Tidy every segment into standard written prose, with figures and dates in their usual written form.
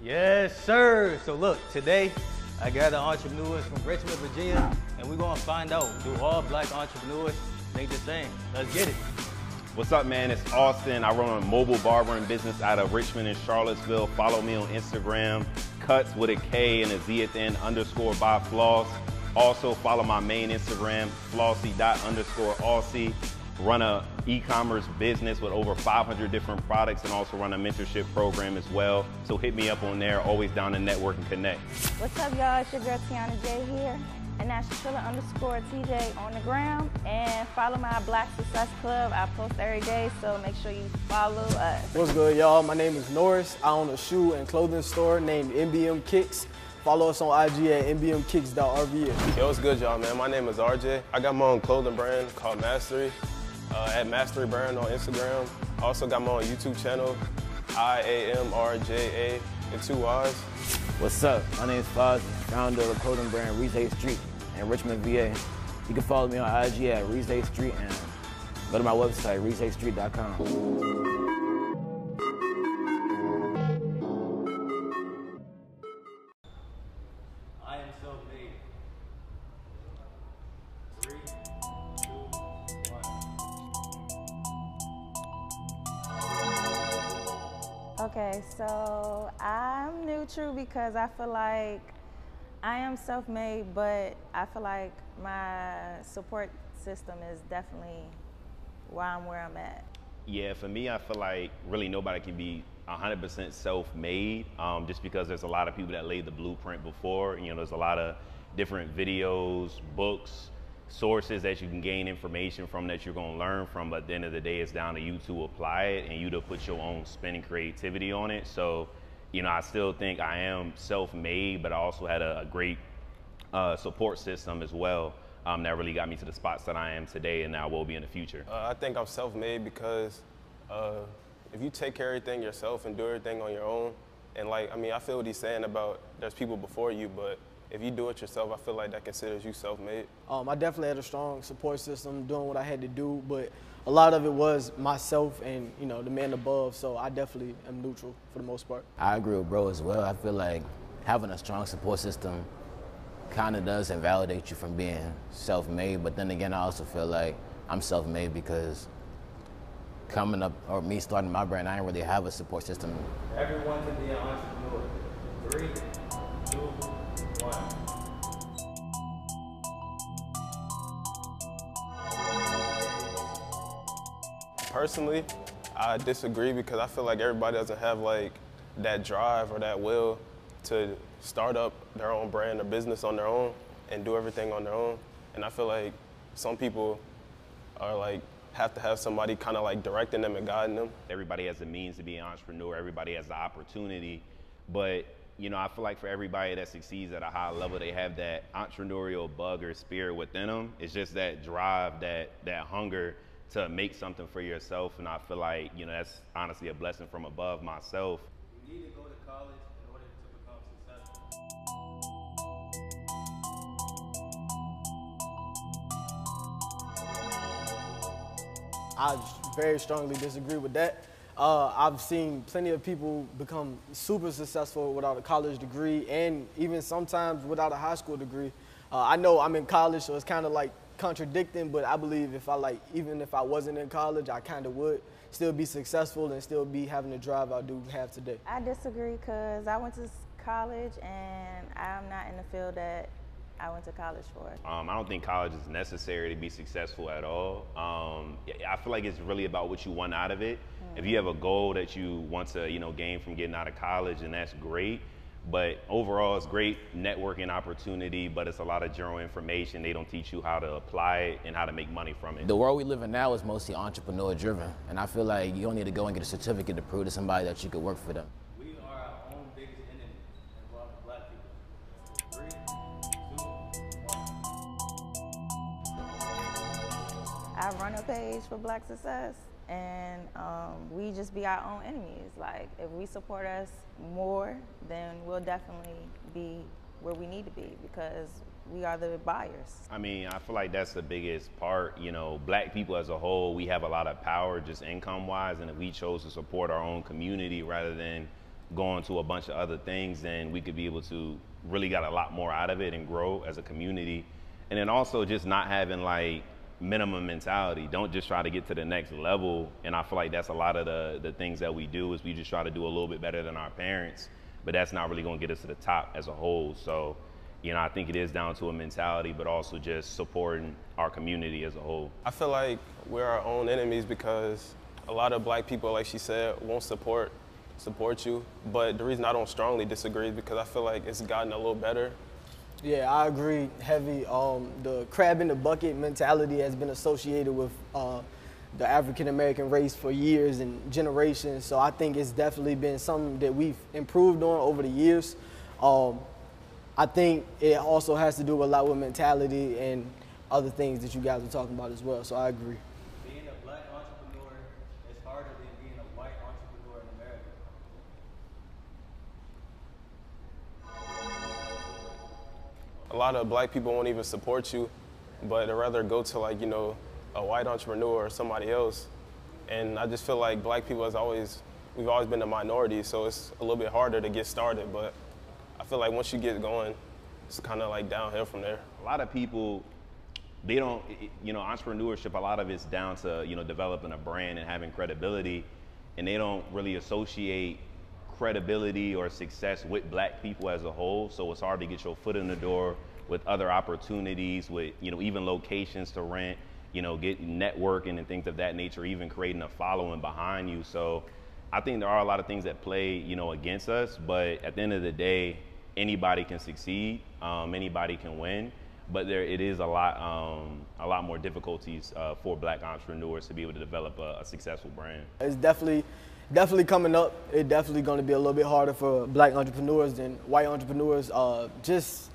Yes, sir. So look, today I got entrepreneurs from Richmond, Virginia, and we're gonna find out, do all black entrepreneurs think the same? Let's get it. What's up, man? It's Austin. I run a mobile barbering business out of Richmond and Charlottesville. Follow me on Instagram, cuts with a K and a Z at the end, _ by Floss. Also follow my main Instagram, flossy._Aussie. Run a e-commerce business with over 500 different products and also run a mentorship program as well. So hit me up on there, always down to network and connect. What's up, y'all? It's your girl Tiana J here. And that's Trilla_TJ on the ground. And follow my Black Success Club. I post every day, so make sure you follow us. What's good, y'all? My name is Norris. I own a shoe and clothing store named MBM Kicks. Follow us on IG at mbmkicks.rva. Yo, what's good, y'all, man? My name is RJ. I got my own clothing brand called Mastery. At Mastery Brand on Instagram. Also got my own YouTube channel, IAMRJA and 2 Y's. What's up? My name is Foz, founder of the clothing brand Reese Street in Richmond, VA. You can follow me on IG at Reese Street and go to my website, reesestreet.com. I am self-made. 3, 2, 1. Okay, so I'm neutral because I feel like I am self-made, but I feel like my support system is definitely why I'm where I'm at. Yeah, for me, I feel like really nobody can be 100% self-made, just because there's a lot of people that laid the blueprint before. You know, there's a lot of different videos, books, sources that you can gain information from that you're gonna learn from, but at the end of the day, it's down to you to apply it and you to put your own spin and creativity on it. So, you know, I still think I am self-made, but I also had a great support system as well that really got me to the spots that I am today and now will be in the future. I think I'm self-made because if you take care of everything yourself and do everything on your own, and like, I mean, I feel what he's saying about there's people before you, but if you do it yourself, I feel like that considers you self-made. I definitely had a strong support system doing what I had to do, but a lot of it was myself and, you know, the man above, so I definitely am neutral for the most part. I agree with bro as well. I feel like having a strong support system kind of does invalidate you from being self-made, but then again, I also feel like I'm self-made because coming up, or me starting my brand, I didn't really have a support system. Everyone can be an entrepreneur. 3, 2, 1. Personally, I disagree because I feel like everybody doesn't have like that drive or that will to start up their own brand or business on their own and do everything on their own. And I feel like some people are like, have to have somebody kind of like directing them and guiding them. Everybody has the means to be an entrepreneur. Everybody has the opportunity, but you know, I feel like for everybody that succeeds at a high level, they have that entrepreneurial bug or spirit within them. It's just that drive, that hunger to make something for yourself. And I feel like, you know, that's honestly a blessing from above myself. You need to go to college in order to become successful. I very strongly disagree with that. I've seen plenty of people become super successful without a college degree and even sometimes without a high school degree. I know I'm in college, so it's kind of like contradicting, but I believe if even if I wasn't in college, I kind of would still be successful and still be having the drive I do have today. I disagree because I went to college and I'm not in the field that I went to college for. I don't think college is necessary to be successful at all. I feel like it's really about what you want out of it. If you have a goal that you want to, you know, gain from getting out of college, then that's great. But overall, it's great networking opportunity, but it's a lot of general information. They don't teach you how to apply it and how to make money from it. The world we live in now is mostly entrepreneur driven, and I feel like you don't need to go and get a certificate to prove to somebody that you could work for them. We are our own biggest enemy as well as black people. 3, 2, 1. I run a page for Black Success, and we just be our own enemies. Like, if we support us more, then we'll definitely be where we need to be because we are the buyers. I mean, I feel like that's the biggest part. You know, black people as a whole, we have a lot of power just income wise, and if we chose to support our own community rather than go into a bunch of other things, then we could be able to really get a lot more out of it and grow as a community. And then also just not having like minimum mentality. Don't just try to get to the next level. And I feel like that's a lot of the things that we do is we just try to do a little bit better than our parents, but that's not really gonna get us to the top as a whole. So, you know, I think it is down to a mentality, but also just supporting our community as a whole. I feel like we're our own enemies because a lot of black people, like she said, won't support you. But the reason I don't strongly disagree is because I feel like it's gotten a little better. Yeah, I agree heavy. The crab in the bucket mentality has been associated with the African American race for years and generations. So I think it's definitely been something that we've improved on over the years. I think it also has to do a lot with mentality and other things that you guys were talking about as well. So I agree. Being a black entrepreneur is harder than being a white entrepreneur in America. A lot of black people won't even support you, but they'd rather go to like, you know, a white entrepreneur or somebody else. And I just feel like black people we've always been a minority, so it's a little bit harder to get started, but I feel like once you get going, it's kind of like downhill from there. A lot of people, they don't, you know, entrepreneurship, a lot of it's down to, you know, developing a brand and having credibility, and they don't really associate credibility or success with black people as a whole. So it's hard to get your foot in the door with other opportunities, with, you know, even locations to rent, you know, getting networking and things of that nature, even creating a following behind you. So I think there are a lot of things that play, you know, against us, but at the end of the day, anybody can succeed, anybody can win, but it is a lot more difficulties for black entrepreneurs to be able to develop a successful brand. It's definitely coming up. It's definitely going to be a little bit harder for black entrepreneurs than white entrepreneurs. Just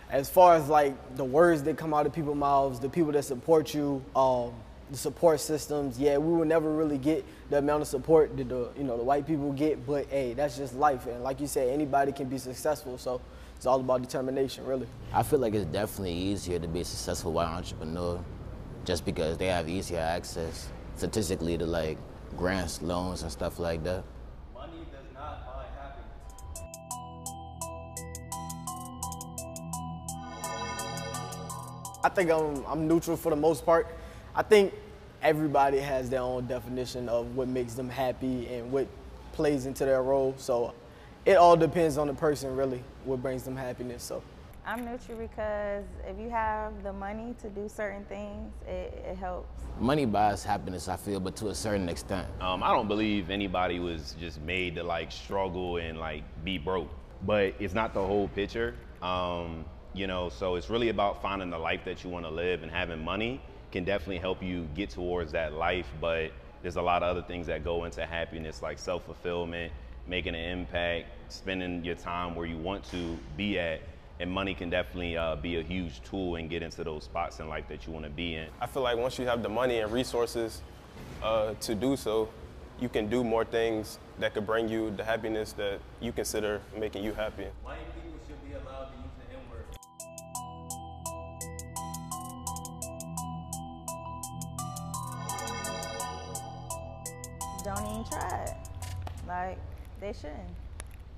as far as like the words that come out of people's mouths, the people that support you, the support systems. Yeah, we will never really get the amount of support that the white people get, but hey, that's just life. And like you said, anybody can be successful. So it's all about determination, really. I feel like it's definitely easier to be a successful white entrepreneur just because they have easier access statistically to like grants, loans, and stuff like that. Money does not buy happiness. I think I'm neutral for the most part. I think everybody has their own definition of what makes them happy and what plays into their role. So it all depends on the person, really, what brings them happiness. So I'm neutral because if you have the money to do certain things, it helps. Money buys happiness, I feel, but to a certain extent. I don't believe anybody was just made to like struggle and like be broke, but it's not the whole picture. You know, so it's really about finding the life that you want to live, and having money can definitely help you get towards that life, but there's a lot of other things that go into happiness, like self-fulfillment, making an impact, spending your time where you want to be at, and money can definitely be a huge tool and get into those spots in life that you want to be in. I feel like once you have the money and resources to do so, you can do more things that could bring you the happiness that you consider making you happy. White people should be allowed to use the N-word. Don't even try it. Like, they shouldn't.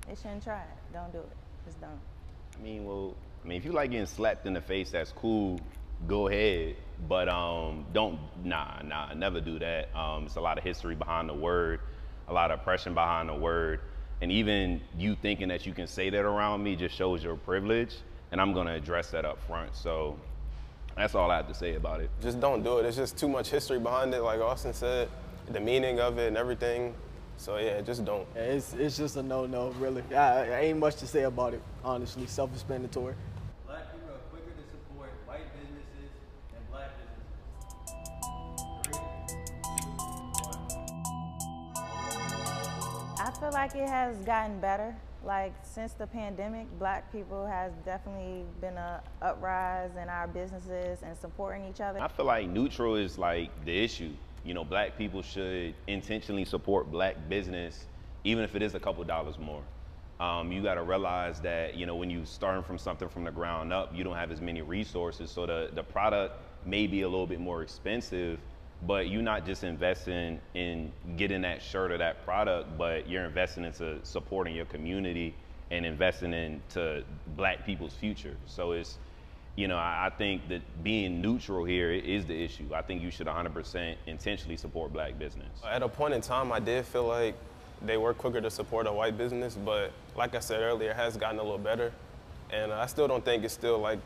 They shouldn't try it. Don't do it. Just don't. I mean, if you like getting slapped in the face, that's cool. Go ahead, but never do that. It's a lot of history behind the word, a lot of oppression behind the word, and even you thinking that you can say that around me just shows your privilege, and I'm gonna address that up front. So that's all I have to say about it. Just don't do it. There's just too much history behind it, like Austin said, the meaning of it and everything. So yeah, just don't. yeah, it's just a no-no, really. I ain't much to say about it, honestly. Self-explanatory. Black people are quicker to support white businesses than black businesses. 3, 2, 1. I feel like it has gotten better. Like, since the pandemic, black people has definitely been a uprise in our businesses and supporting each other. I feel like neutral is like the issue. You know, black people should intentionally support black business, even if it is a couple dollars more. You got to realize that, you know, when you starting from something from the ground up, you don't have as many resources. So the product may be a little bit more expensive, but you're not just investing in getting that shirt or that product, but you're investing into supporting your community and investing into black people's future. So it's, you know, I think that being neutral here is the issue. I think you should 100% intentionally support black business. At a point in time, I did feel like they were quicker to support a white business, but like I said earlier, it has gotten a little better. And I still don't think it's still like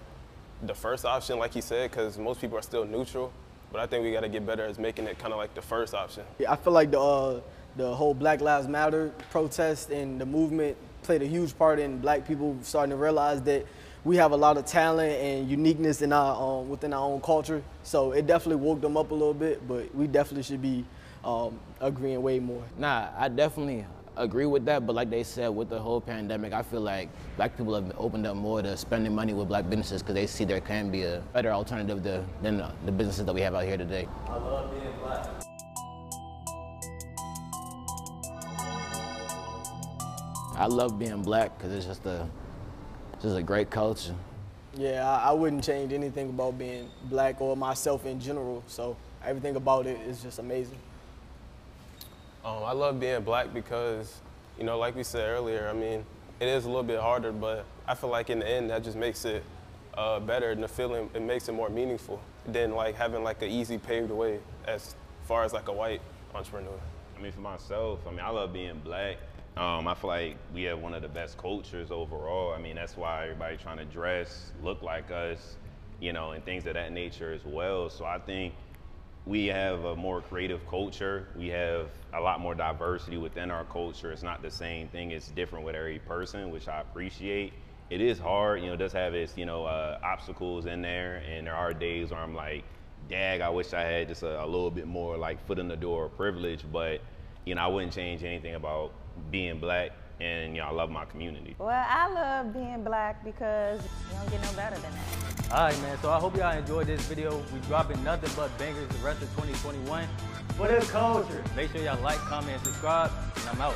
the first option, like he said, because most people are still neutral. But I think we got to get better at making it kind of like the first option. Yeah, I feel like the whole Black Lives Matter protest and the movement played a huge part in black people starting to realize that we have a lot of talent and uniqueness in our within our own culture. So it definitely woke them up a little bit, but we definitely should be agreeing way more. Nah, I definitely agree with that, but like they said, with the whole pandemic, I feel like black people have opened up more to spending money with black businesses because they see there can be a better alternative than the businesses that we have out here today. I love being black. I love being black because it's just a great culture. Yeah, I wouldn't change anything about being black or myself in general. So everything about it is just amazing. I love being black because, you know, like we said earlier, I mean, it is a little bit harder, but I feel like in the end that just makes it better, and the feeling, it makes it more meaningful than like having like an easy paved way as far as like a white entrepreneur. I mean, for myself, I mean, I love being black. I feel like we have one of the best cultures overall. I mean, that's why everybody trying to dress, look like us, you know, and things of that nature as well. So I think we have a more creative culture. We have a lot more diversity within our culture. It's not the same thing. It's different with every person, which I appreciate. It is hard, you know, it does have its, you know, obstacles in there. And there are days where I'm like, dag, I wish I had just a little bit more like foot in the door privilege, but, you know, I wouldn't change anything about being black, and you know, I love my community. Well, I love being black because you don't get no better than that. All right, man, so I hope y'all enjoyed this video. We dropping nothing but bangers the rest of 2021 for this culture. Make sure y'all like, comment, and subscribe, and I'm out.